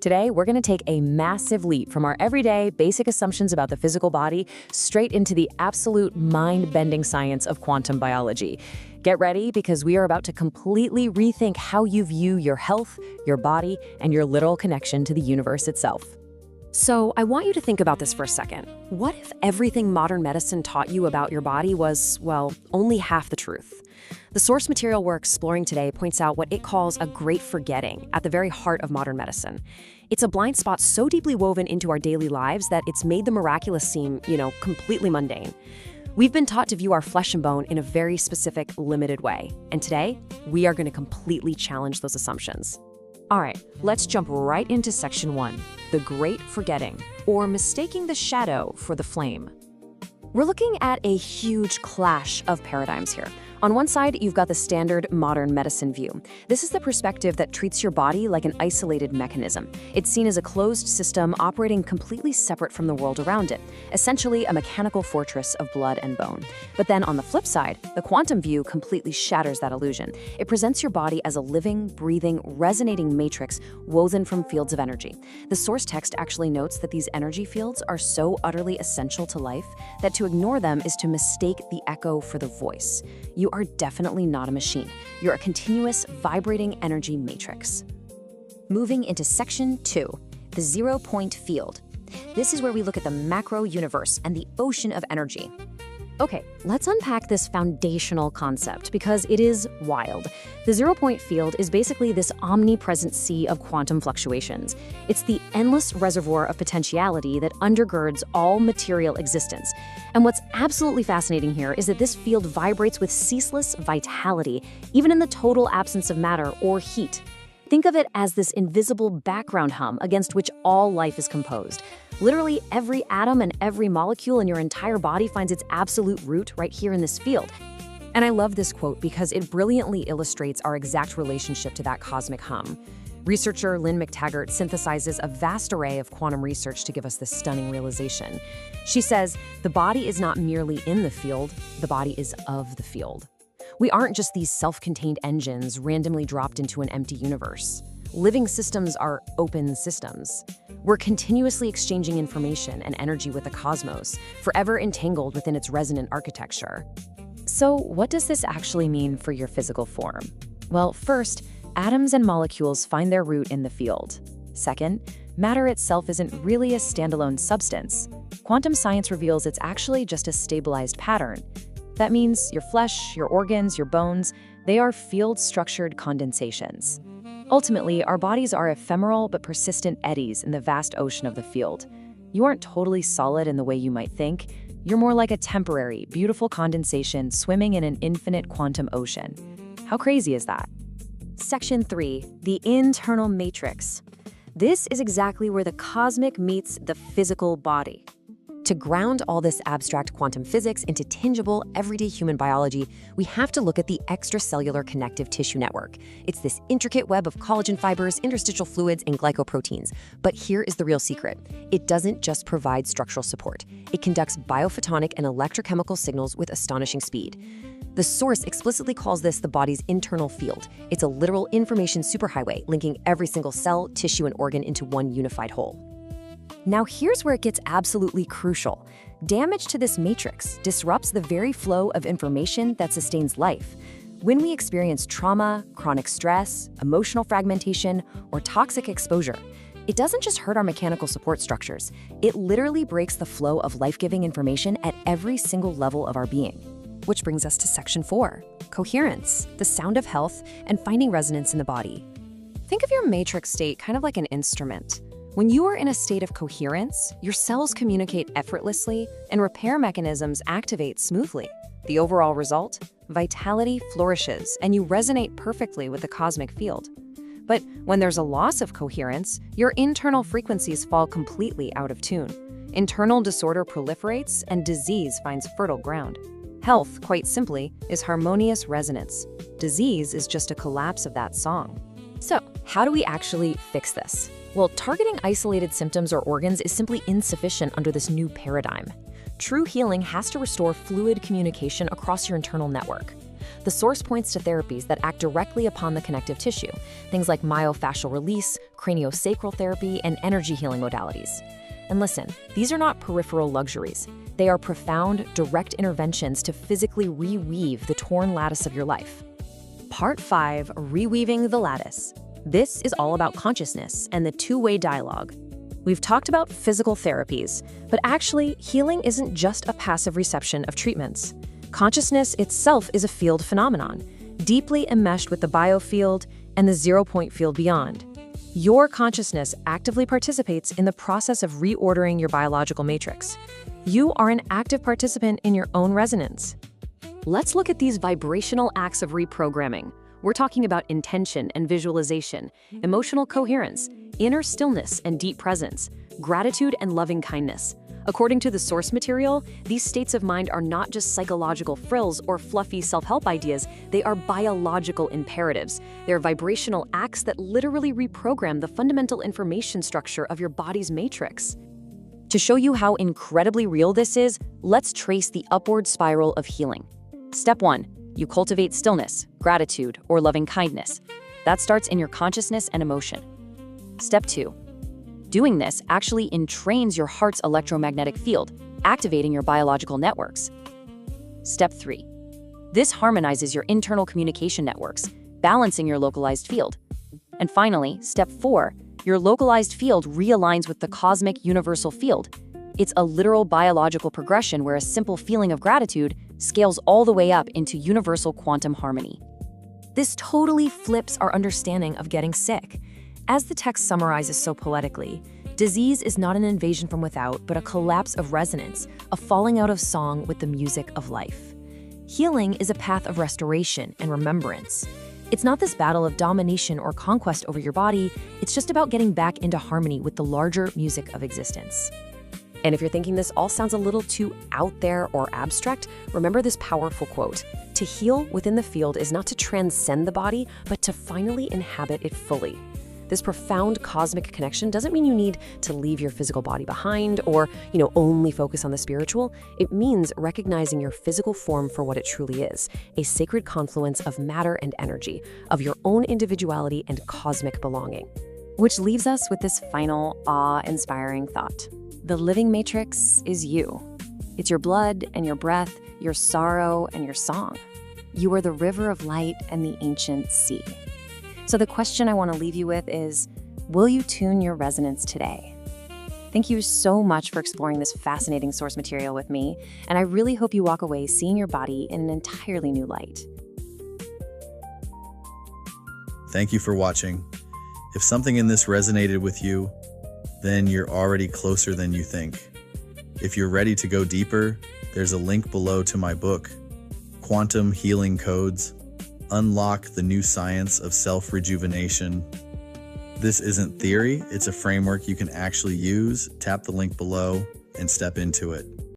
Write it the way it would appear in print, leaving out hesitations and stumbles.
Today, we're going to take a massive leap from our everyday basic assumptions about the physical body straight into the absolute mind-bending science of quantum biology. Get ready, because we are about to completely rethink how you view your health, your body, and your literal connection to the universe itself. So I want you to think about this for a second. What if everything modern medicine taught you about your body was, well, only half the truth? The source material we're exploring today points out what it calls a great forgetting at the very heart of modern medicine. It's a blind spot so deeply woven into our daily lives that it's made the miraculous seem, completely mundane. We've been taught to view our flesh and bone in a very specific, limited way. And today, we are going to completely challenge those assumptions. All right, let's jump right into section 1, the great forgetting, or mistaking the shadow for the flame. We're looking at a huge clash of paradigms here. On one side, you've got the standard modern medicine view. This is the perspective that treats your body like an isolated mechanism. It's seen as a closed system operating completely separate from the world around it, essentially a mechanical fortress of blood and bone. But then on the flip side, the quantum view completely shatters that illusion. It presents your body as a living, breathing, resonating matrix woven from fields of energy. The source text actually notes that these energy fields are so utterly essential to life that to ignore them is to mistake the echo for the voice. You are definitely not a machine. You're a continuous, vibrating energy matrix. Moving into section 2, the zero-point field. This is where we look at the macro universe and the ocean of energy. Okay, let's unpack this foundational concept because it is wild. The zero-point field is basically this omnipresent sea of quantum fluctuations. It's the endless reservoir of potentiality that undergirds all material existence. And what's absolutely fascinating here is that this field vibrates with ceaseless vitality, even in the total absence of matter or heat. Think of it as this invisible background hum against which all life is composed. Literally every atom and every molecule in your entire body finds its absolute root right here in this field. And I love this quote because it brilliantly illustrates our exact relationship to that cosmic hum. Researcher Lynn McTaggart synthesizes a vast array of quantum research to give us this stunning realization. She says, the body is not merely in the field, the body is of the field. We aren't just these self-contained engines randomly dropped into an empty universe. Living systems are open systems. We're continuously exchanging information and energy with the cosmos, forever entangled within its resonant architecture. So what does this actually mean for your physical form? Well, first, atoms and molecules find their root in the field. Second, matter itself isn't really a standalone substance. Quantum science reveals it's actually just a stabilized pattern. That means your flesh, your organs, your bones, they are field-structured condensations. Ultimately, our bodies are ephemeral but persistent eddies in the vast ocean of the field. You aren't totally solid in the way you might think. You're more like a temporary, beautiful condensation swimming in an infinite quantum ocean. How crazy is that? Section 3, the internal matrix. This is exactly where the cosmic meets the physical body. To ground all this abstract quantum physics into tangible, everyday human biology, we have to look at the extracellular connective tissue network. It's this intricate web of collagen fibers, interstitial fluids, and glycoproteins. But here is the real secret. It doesn't just provide structural support. It conducts biophotonic and electrochemical signals with astonishing speed. The source explicitly calls this the body's internal field. It's a literal information superhighway linking every single cell, tissue, and organ into one unified whole. Now here's where it gets absolutely crucial. Damage to this matrix disrupts the very flow of information that sustains life. When we experience trauma, chronic stress, emotional fragmentation, or toxic exposure, it doesn't just hurt our mechanical support structures. It literally breaks the flow of life-giving information at every single level of our being. Which brings us to section 4, coherence, the sound of health and finding resonance in the body. Think of your matrix state kind of like an instrument. When you are in a state of coherence, your cells communicate effortlessly and repair mechanisms activate smoothly. The overall result? Vitality flourishes and you resonate perfectly with the cosmic field. But when there's a loss of coherence, your internal frequencies fall completely out of tune. Internal disorder proliferates and disease finds fertile ground. Health, quite simply, is harmonious resonance. Disease is just a collapse of that song. So, how do we actually fix this? Well, targeting isolated symptoms or organs is simply insufficient under this new paradigm. True healing has to restore fluid communication across your internal network. The source points to therapies that act directly upon the connective tissue, things like myofascial release, craniosacral therapy, and energy healing modalities. And listen, these are not peripheral luxuries. They are profound, direct interventions to physically reweave the torn lattice of your life. Part 5, Reweaving the Lattice. This is all about consciousness and the two-way dialogue. We've talked about physical therapies, but actually, healing isn't just a passive reception of treatments. Consciousness itself is a field phenomenon, deeply enmeshed with the biofield and the zero-point field beyond. Your consciousness actively participates in the process of reordering your biological matrix. You are an active participant in your own resonance. Let's look at these vibrational acts of reprogramming. We're talking about intention and visualization, emotional coherence, inner stillness and deep presence, gratitude and loving kindness. According to the source material, these states of mind are not just psychological frills or fluffy self-help ideas, they are biological imperatives. They're vibrational acts that literally reprogram the fundamental information structure of your body's matrix. To show you how incredibly real this is, let's trace the upward spiral of healing. Step 1. You cultivate stillness, gratitude, or loving kindness. That starts in your consciousness and emotion. Step 2. Doing this actually entrains your heart's electromagnetic field, activating your biological networks. Step 3. This harmonizes your internal communication networks, balancing your localized field. And finally, Step 4. Your localized field realigns with the cosmic universal field. It's a literal biological progression where a simple feeling of gratitude scales all the way up into universal quantum harmony. This totally flips our understanding of getting sick. As the text summarizes so poetically, disease is not an invasion from without, but a collapse of resonance, a falling out of song with the music of life. Healing is a path of restoration and remembrance. It's not this battle of domination or conquest over your body, it's just about getting back into harmony with the larger music of existence. And if you're thinking this all sounds a little too out there or abstract, remember this powerful quote. To heal within the field is not to transcend the body, but to finally inhabit it fully. This profound cosmic connection doesn't mean you need to leave your physical body behind or, only focus on the spiritual. It means recognizing your physical form for what it truly is, a sacred confluence of matter and energy, of your own individuality and cosmic belonging. Which leaves us with this final awe-inspiring thought. The living matrix is you. It's your blood and your breath, your sorrow and your song. You are the river of light and the ancient sea. So the question I want to leave you with is, will you tune your resonance today? Thank you so much for exploring this fascinating source material with me, and I really hope you walk away seeing your body in an entirely new light. Thank you for watching. If something in this resonated with you, then you're already closer than you think. If you're ready to go deeper, there's a link below to my book, Quantum Healing Codes: Unlock the New Science of Self-Rejuvenation. This isn't theory, it's a framework you can actually use. Tap the link below and step into it.